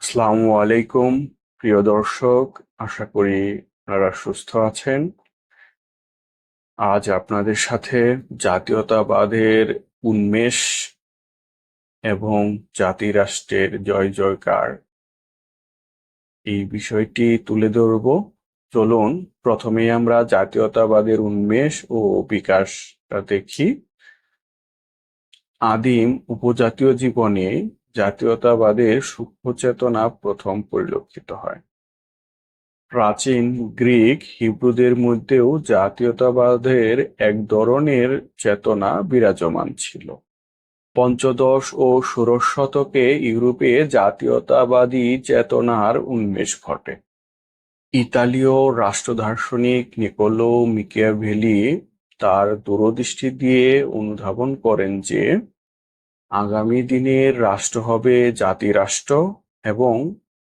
আসসালামু আলাইকুম প্রিয় দর্শক, আশা করি আপনারা সুস্থ আছেন। আজ আপনাদের সাথে জাতীয়তাবাদের উন্মেষ এবং জাতি রাষ্ট্রের জয় জয়কার এই বিষয়টি তুলে ধরব। চলুন প্রথমেই আমরা জাতীয়তাবাদের উন্মেষ ও বিকাশটা দেখি। আদিম উপজাতীয় জীবনে জাতীয়তাবাদের সূক্ষ্ম চেতনা প্রথম পরিলক্ষিত হয়। প্রাচীন গ্রিক হিব্রুদের মধ্যেও জাতীয়তাবাদের এক ধরনের চেতনা বিরাজমান ছিল। পঞ্চদশ ও ষোড়শ শতকে ইউরোপে জাতীয়তাবাদী চেতনার উন্মেষ ঘটে। ইতালীয় রাষ্ট্রদার্শনিক নিকোলো মিকিয়াভেলি তার দূরদৃষ্টি দিয়ে অনুধাবন করেন যে আগামী দিনের রাষ্ট্র হবে জাতিরাষ্ট্র এবং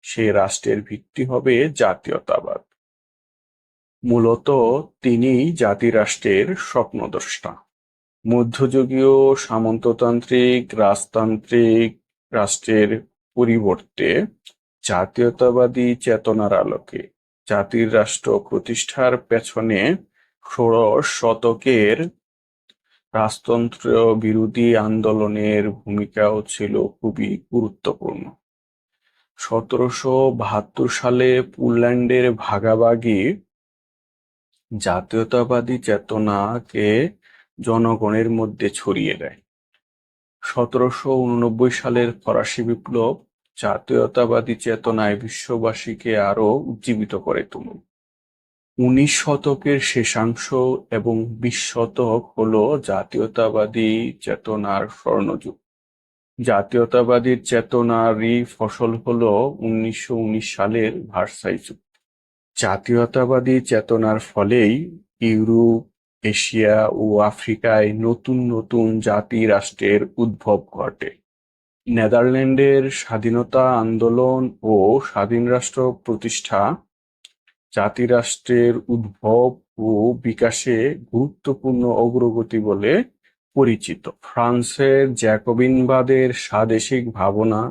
সেই রাষ্ট্রের ভিত্তি হবে জাতীয়তাবাদ। মূলত তিনি জাতিরাষ্ট্রের স্বপ্নদ্রষ্টা। মধ্যযুগীয় সামন্ততান্ত্রিক রাজতান্ত্রিক রাষ্ট্রের পরিবর্তে জাতীয়তাবাদী চেতনার আলোকে জাতির রাষ্ট্র প্রতিষ্ঠার পেছনে ষোড়শ শতকের রাজতন্ত্র বিরোধী আন্দোলনের ভূমিকাও ছিল খুবই গুরুত্বপূর্ণ। 1772 সালে পোল্যান্ডের ভাগাভাগি জাতীয়তাবাদী চেতনাকে জনগণের মধ্যে ছড়িয়ে দেয়। 1789 সালের ফরাসি বিপ্লব জাতীয়তাবাদী চেতনায় বিশ্ববাসীকে আরো উজ্জীবিত করে তোলে। 19 শতকের শেষাংশ এবং 20 শতক হলো জাতীয়তাবাদী চেতনার স্বর্ণযুগ। জাতীয়তাবাদী চেতনারই ফসল হলো 1919 সালের ভার্সাই চুক্তি। জাতীয়তাবাদী চেতনার ফলেই ইউরোপ, এশিয়া ও আফ্রিকায় নতুন নতুন জাতি রাষ্ট্রের উদ্ভব ঘটে। নেদারল্যান্ডের স্বাধীনতা আন্দোলন ও স্বাধীন রাষ্ট্র প্রতিষ্ঠা জাতিরাষ্ট্রের উদ্ভব ও বিকাশে গুরুত্বপূর্ণ অগ্রগতি বলে পরিচিত। ফ্রান্সের জ্যাকোবিনবাদের স্বাদেশিক ভাবনা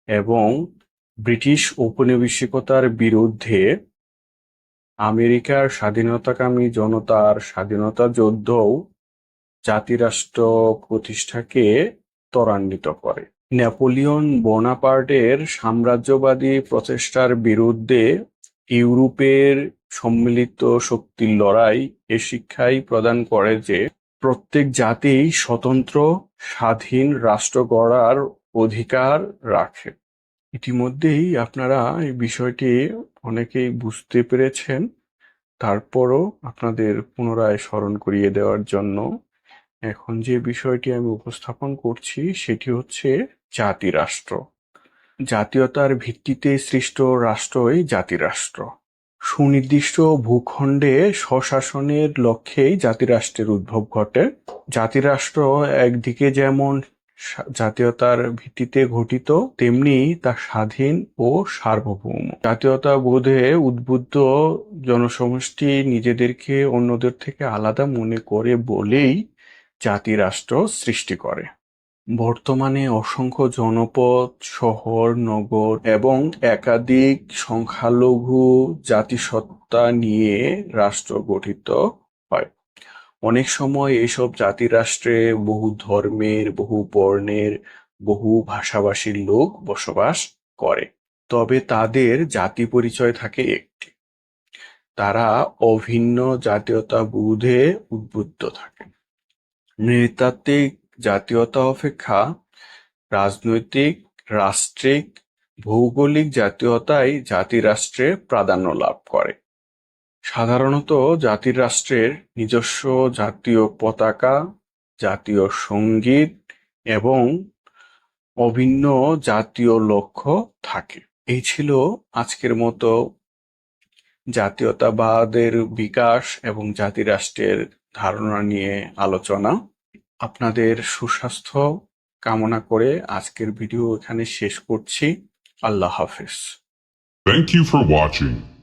এবং ব্রিটিশ ঔপনিবেশিকতার বিরুদ্ধে আমেরিকার স্বাধীনতাকামী জনতার স্বাধীনতা যুদ্ধও জাতিরাষ্ট্র প্রতিষ্ঠাকে ত্বরান্বিত করে। নেপোলিয়ন বোনাপার্টের সাম্রাজ্যবাদী প্রচেষ্টার বিরুদ্ধে ইউরোপের সম্মিলিত শক্তির লড়াই এ শিক্ষাই প্রদান করে যে প্রত্যেক জাতিই স্বতন্ত্র স্বাধীন রাষ্ট্র গড়ার অধিকার রাখে। ইতিমধ্যেই আপনারা এই বিষয়টি অনেকেই বুঝতে পেরেছেন, তারপরও আপনাদের পুনরায় স্মরণ করিয়ে দেওয়ার জন্য এখন যে বিষয়টি আমি উপস্থাপন করছি সেটি হচ্ছে জাতিরাষ্ট্র। জাতীয়তার ভিত্তিতে সৃষ্ট রাষ্ট্রই জাতিরাষ্ট্র। সুনির্দিষ্ট ভূখণ্ডে স্বশাসনের লক্ষ্যেই জাতিরাষ্ট্রের উদ্ভব ঘটে। জাতিরাষ্ট্র একদিকে যেমন জাতীয়তার ভিত্তিতে গঠিত, তেমনি তা স্বাধীন ও সার্বভৌম। জাতীয়তা বোধে উদ্বুদ্ধ জনসমষ্টি নিজেদেরকে অন্যদের থেকে আলাদা মনে করে বলেই জাতিরাষ্ট্র সৃষ্টি করে। বর্তমানে অসংখ্য জনপদ, শহর, নগর এবং একাধিক সংখ্যালঘু জাতিসত্তা নিয়ে রাষ্ট্র গঠিত হয়। অনেক সময় এসব জাতিরাষ্ট্রে বহু ধর্মের, বহু বর্ণের, বহু ভাষাভাষীর লোক বসবাস করে। তবে তাদের জাতি পরিচয় থাকে একটি। তারা অভিন্ন জাতীয়তাবোধে উদ্বুদ্ধ থাকে। নৃতাত্ত্বিক জাতীয়তা অপেক্ষা রাজনৈতিক, রাষ্ট্রিক, ভৌগোলিক জাতীয়তাই জাতিরাষ্ট্রে প্রাধান্য লাভ করে। সাধারণত জাতিরাষ্ট্রের নিজস্ব জাতীয় পতাকা, জাতীয় সঙ্গীত এবং অভিন্ন জাতীয় লক্ষ্য থাকে। এই ছিল আজকের মতো জাতীয়তাবাদের বিকাশ এবং জাতিরাষ্ট্রের ধারণা নিয়ে আলোচনা। আপনাদের সুস্বাস্থ্য কামনা করে আজকের ভিডিও এখানে শেষ করছি। আল্লাহ হাফেজ। Thank you for watching.